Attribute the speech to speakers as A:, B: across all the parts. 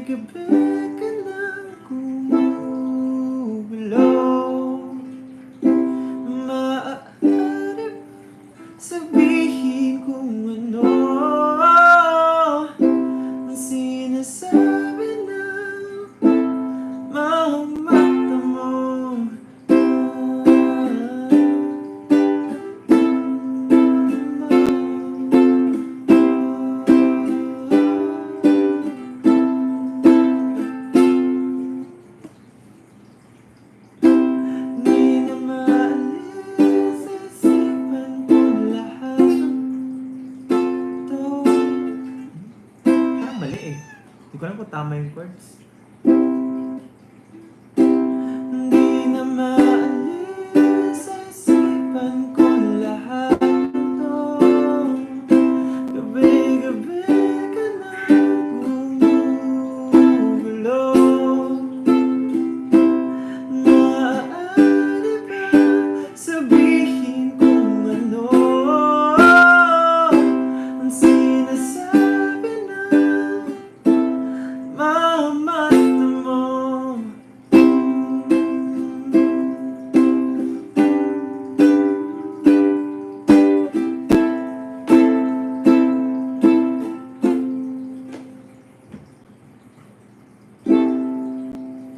A: Gabi-gabi ka na gumugulaw. Maaari sabihin kung ano ang sinasabi ng mga mata mo. Di na maalis sa isipan ko lahat to. Parang mali eh. Hindi ko alam kung tama yung chords. Di na maalis sa isipan ko lahat to. Gabi-gabi ka na gumugulaw. Maaari ba sabihin kung ano ang sinasabi ng mga mata mo?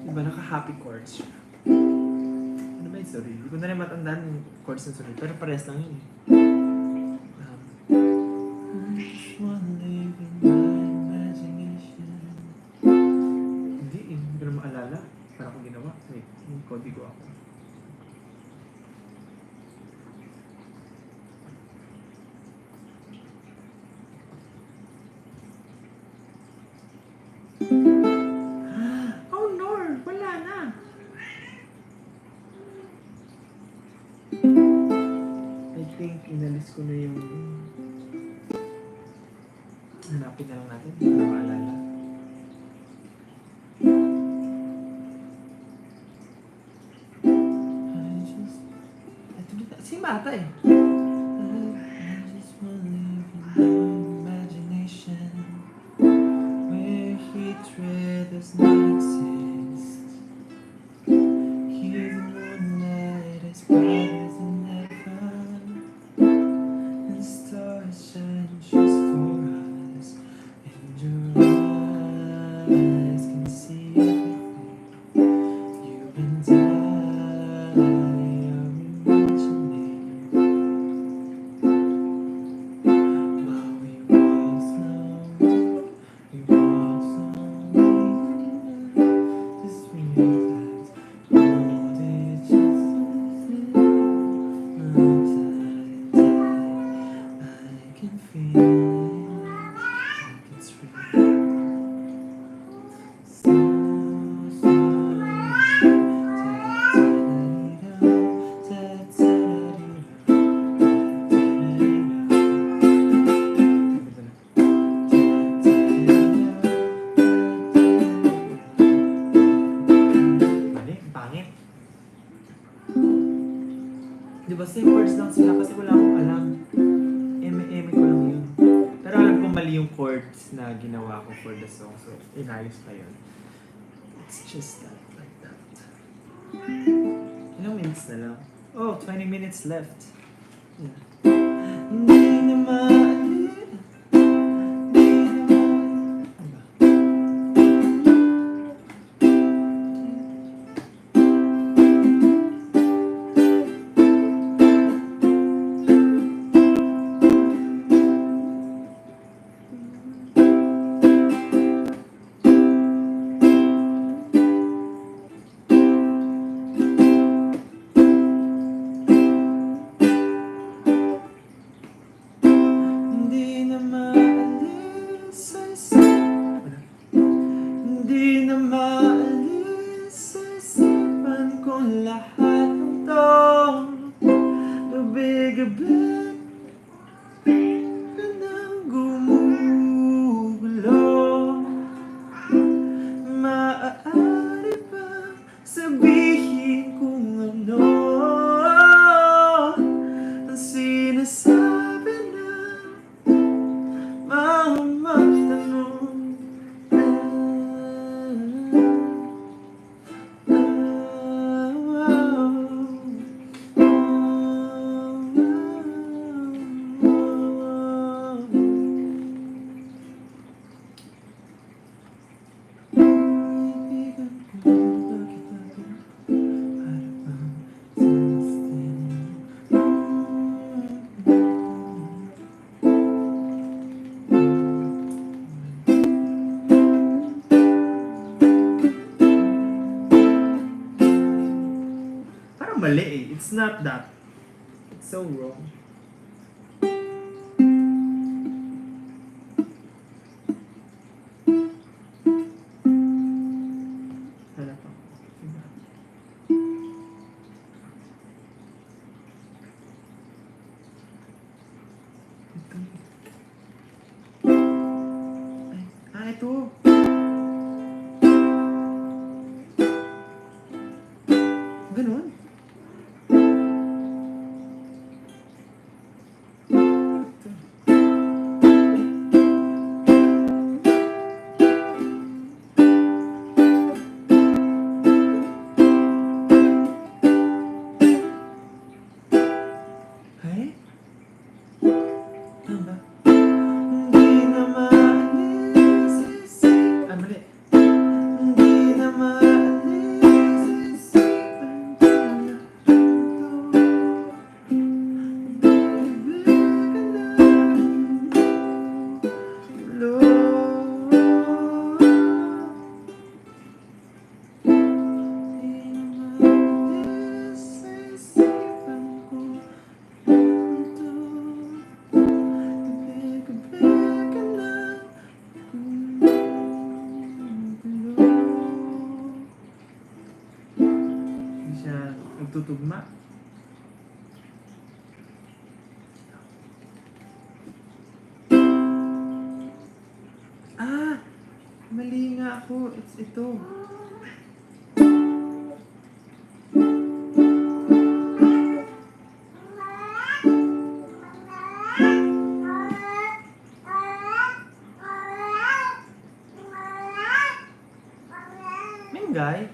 A: Diba naka-happy chords siya? Ano ba yung sorry? Hindi ko na rin matandaan yung chords ng sorry, pero parehas lang yun eh. I just wanna live in my imagination. Hindi eh, hindi ko na maalala. Para ko ginawa. Wait, yung kodigo ako. Oh no! Wala na! I think inalis ko na yung... Hanapin na lang natin. Hindi ko na maalala. Ito dito. Si Mata eh. I just wanna live in my imagination where hatred does not exist. Here the moonlight is bright as an heaven, and stars shine just for us, and your eyes can see everything. You and I are imagining while we walk slowly, just realize all it just is I can feel it like it's real. So Mali, pangit. Diba same words lang sila kasi wala akong alam. Eme ko lang yun. Pero alam ko mali yung chords na ginawa ko for the song. So, inayos pa yun. It's just that, like that. Ilang minutes na lang? Oh, 20 minutes left. Yeah. Hindi na maalis. Hindi na It's not that. It's so wrong. Hanap ako. Ito. Ay, ito. Ganun. Ay? Ano ba? Hindi na maalis isip. Ah, mali. Hindi na maalis isipan ko na ito. Lord. Hindi na maalis isipan ko na ito. Gabi-gabi ka na. Hindi siya nagtutugma. Ah! Mali nga ako. It's ito. Mengay.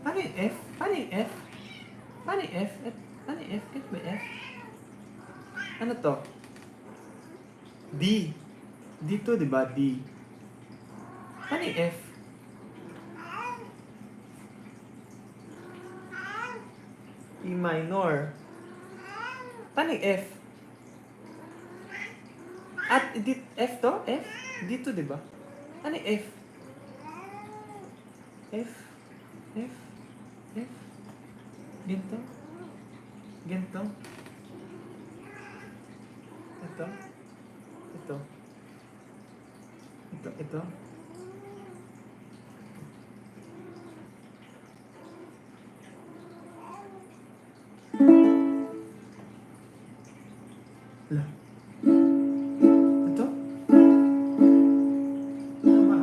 A: Paano yung F? Paano yung F? Paano yung F? Paano yung F? Ito ba F? Ano to? D. D to, di ba? D. Paano yung F? E minor. Paano yung F? At F to? F? Dito, di ba? Ano yung F? F? F? F? Ganito? Ganito? Ito? Ito? Ito? Ito? Wala. Ito? Tama.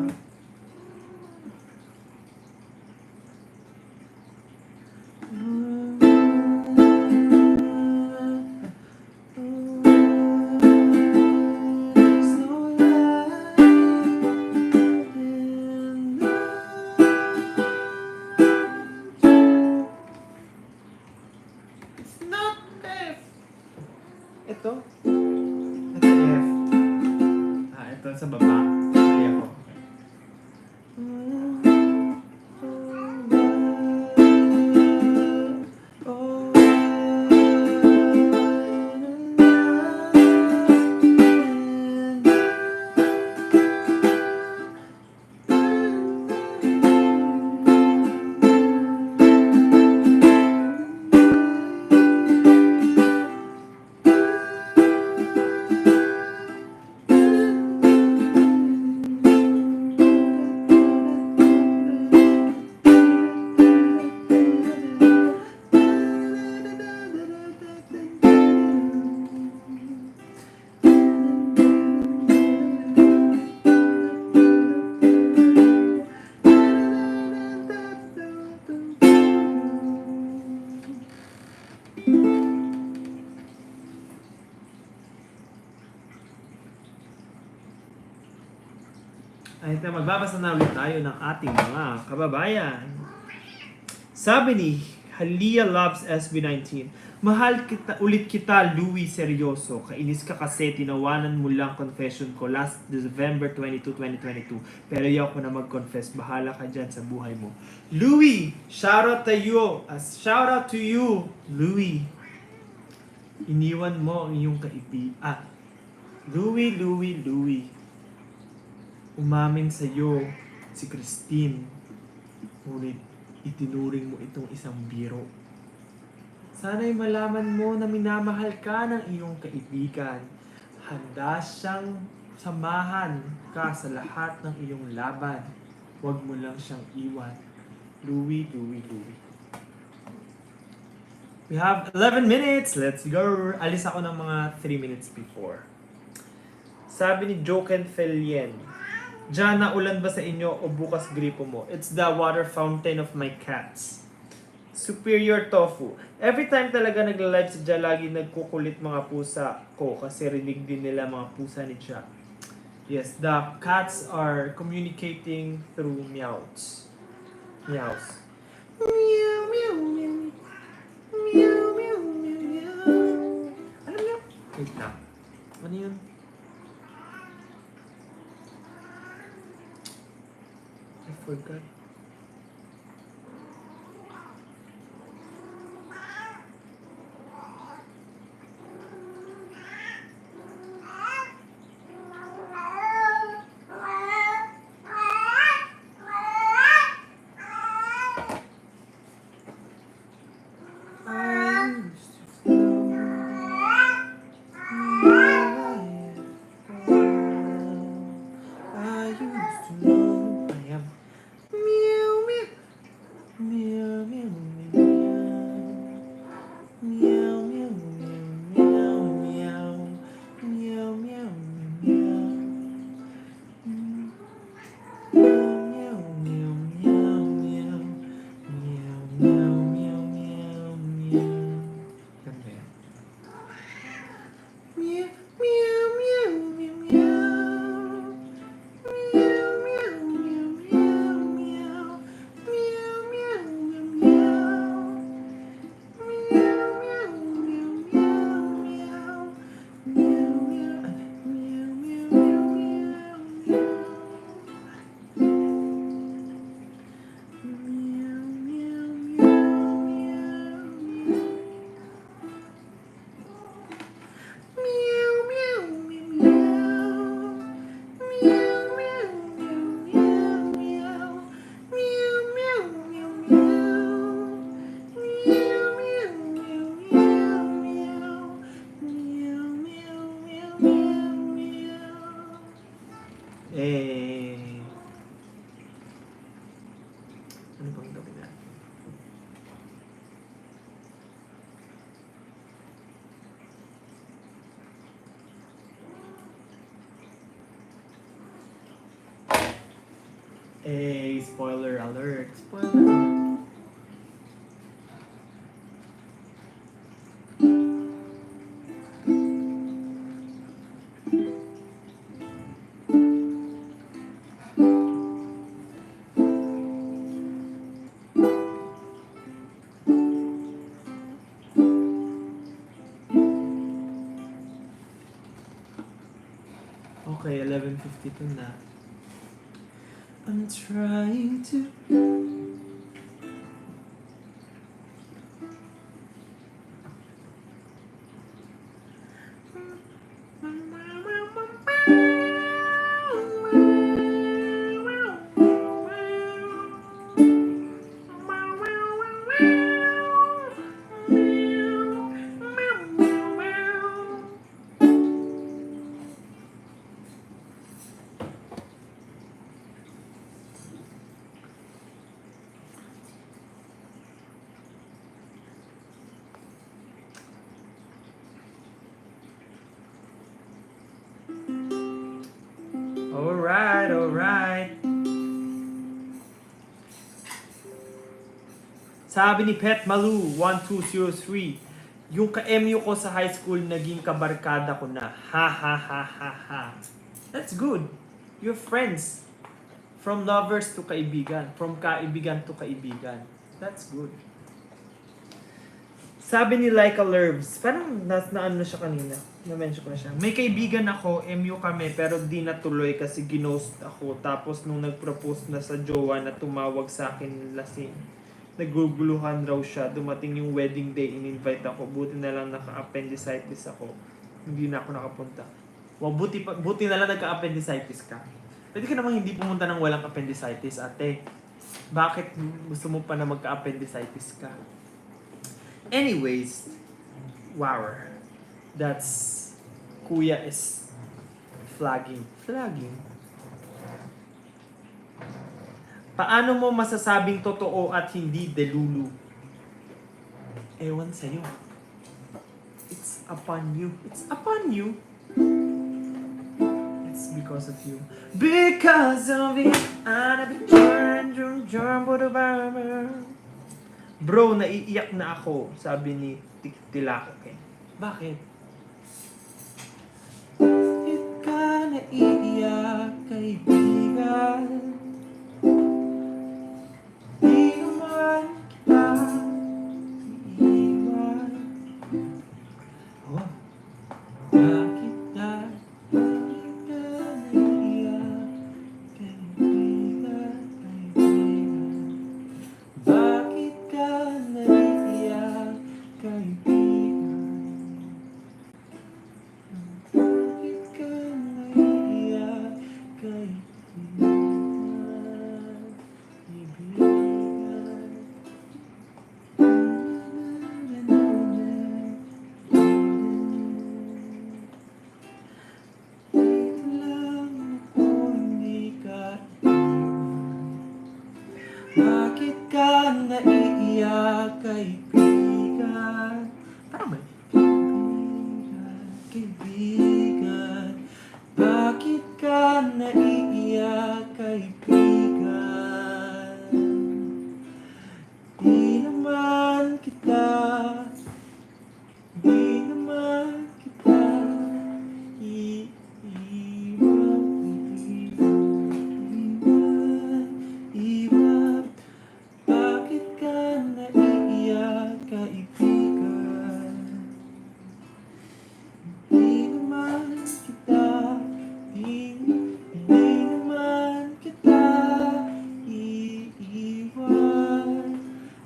A: There's no light. Ay, magbabasa na ulit tayo ng ating mga kababayan. Sabi ni Halia Loves SB19, mahal kita, ulit kita, Louie, seryoso. Kainis ka kasi tinawanan mo lang confession ko last November 22, 2022. Pero ayaw ko na mag-confess. Bahala ka dyan sa buhay mo. Louie, shout out to you. Shout out to you, Louie. Iniwan mo ang iyong kaibigan. Louie. Umamin sa'yo si Christine. Ngunit itinuring mo itong isang biro. Sana'y malaman mo na minamahal ka ng iyong kaibigan. Handa siyang samahan ka sa lahat ng iyong laban. Huwag mo lang siyang iwan. Louie. We have 11 minutes. Let's go. Alis ako ng mga 3 minutes before. Sabi ni Joken Felien, Jana, ulan ba sa inyo o bukas gripo mo? It's the water fountain of my cats. Superior Tofu. Every time talaga nagla-live si Ja, lagi nagkukulit mga pusa ko kasi rinig din nila mga pusa ni Ja. Yes, the cats are communicating through meows. Meow, meow, meow. Meow, meow, meow, meow. Ano meow? Wait lang. Ano yun? I forgot. Ano bang gawin natin? Spoiler alert. Spoiler. Okay, 11:52 na. I'm trying to Alright. Sabi ni Pet Malu, 1203, yung ka-MU ko sa high school, naging kabarkada ko na. Ha. That's good. You're friends. From lovers to kaibigan. From kaibigan to kaibigan. That's good. Sabi ni Laika Lerves, parang na-ano na siya kanina. Na-mention ko na siya. May kaibigan ako, MU kami, pero di natuloy kasi ginost ako. Tapos nung nag-propose na sa jowa na tumawag sa akin lasing. Naguguluhan raw siya. Dumating yung wedding day, in-invite ako. Buti na lang naka-appendicitis ako. Hindi na ako nakapunta. Wow, buti na lang nagka-appendicitis ka. Pwede ka namang hindi pumunta ng walang appendicitis, ate. Bakit gusto mo pa na magka-appendicitis ka? Anyways, wow. That's Kuya is flagging. Flagging. Paano mo masasabing totoo at hindi delulu? Ewan sa'yo. It's upon you. It's upon you. It's because of you. Because of it, I've been trying to Bro, naiiyak na ako, sabi ni Tilakoke. Bakit? Bakit ka naiiyak, kaibigan? Di naman kita iiwan. Oh. Bakit ka naiiyak, kaibigan, kaibigan? Bakit ka naiiyak, kaibigan? Bakit ka naiiyak, kaibigan? Dito lang ako, hindi ka bakit ka naiiyak, kaibigan? Parang may kaibigan, kaibigan. Bakit ka naiiyak, kaibigan? Di naman kita, di naman kita iiwan, iwan. Bakit ka naiiyak, kaibigan? Di naman kita, di naman kita iiwan.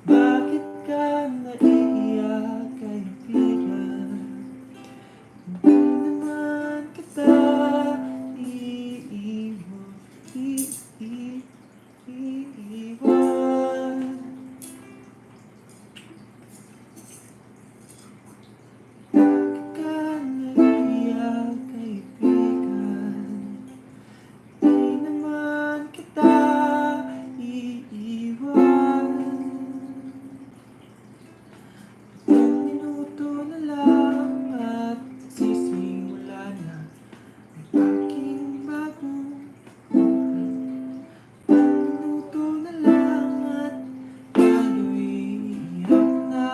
A: Bakit ka naiiyak, kaibigan? Di naman kita iiwan, iiwan. Bakit ka naiiyak, kaibigan? Di naman kita iiwan. Ilang minuto na lang at sisimula na ang aking bagong buhay. Ilang minuto na lang at tayo'y iyak na.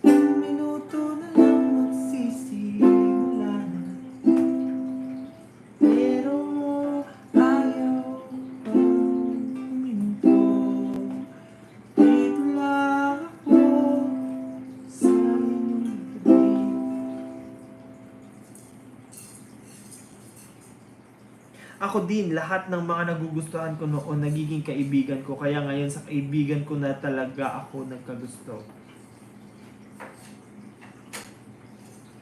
A: Ilang minuto na lang magsisimula na. Pero ayaw pang huminto. Dito lang ako sa inyong tabi. Ako din, lahat ng mga nagugustuhan ko noon nagiging kaibigan ko. Kaya ngayon sa kaibigan ko na talaga ako nagkagusto.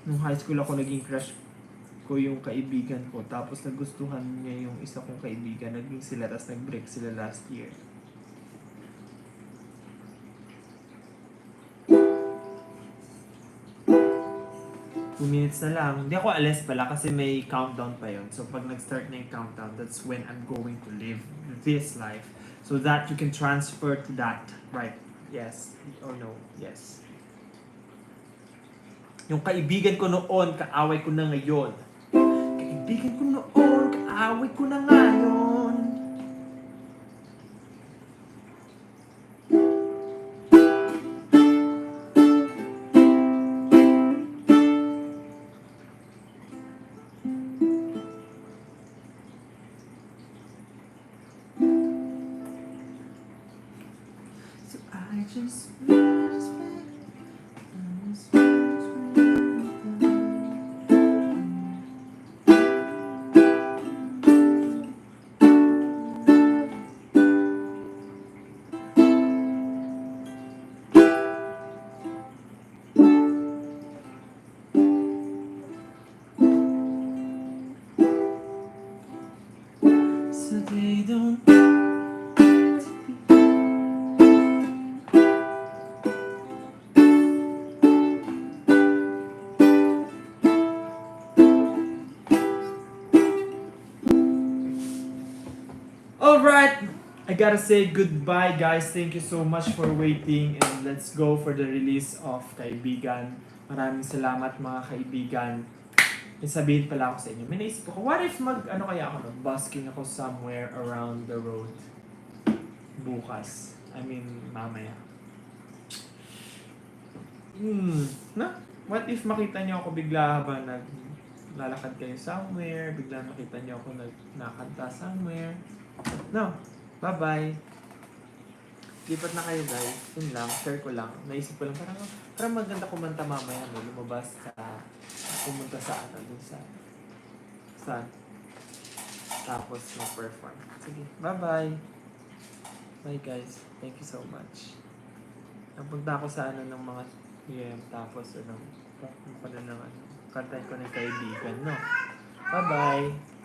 A: Nung high school ako naging crush ko yung kaibigan ko. Tapos nagustuhan niya yung isa kong kaibigan. Naging sila, tapos nag-break sila last year. Two minutes na lang. Hindi ako alis pala kasi may countdown pa yon. So pag nag-start na yung countdown, that's when I'm going to live this life. So that you can transfer to that. Right? Yes. Or no? Yes. Yung kaibigan ko noon, kaaway ko na ngayon. Kaibigan ko noon, kaaway ko na ngayon. I just wanna spend this so they don't. Alright, I gotta say goodbye guys. Thank you so much for waiting and let's go for the release of Kaibigan. Maraming salamat mga kaibigan. May sabihin pala ako sa inyo. May naisip ko, what if ano kaya ako, busking ako somewhere around the road bukas? I mean, mamaya. Na? What if makita niyo ako bigla habang naglalakad kayo somewhere, bigla makita niyo ako nakanta somewhere. No. Bye-bye. Lipat na kayo guys. Yun lang. Share ko lang. Naisip ko lang. Parang maganda kumanta mamaya. No? Lumabas sa... Pumunta sa ano. Dun sa... Tapos mag-perform. Sige. Bye-bye. Bye guys. Thank you so much. Napunta ako sa ano ng mga... Tapos ano... Kanta ko ng kaibigan. No? Bye-bye.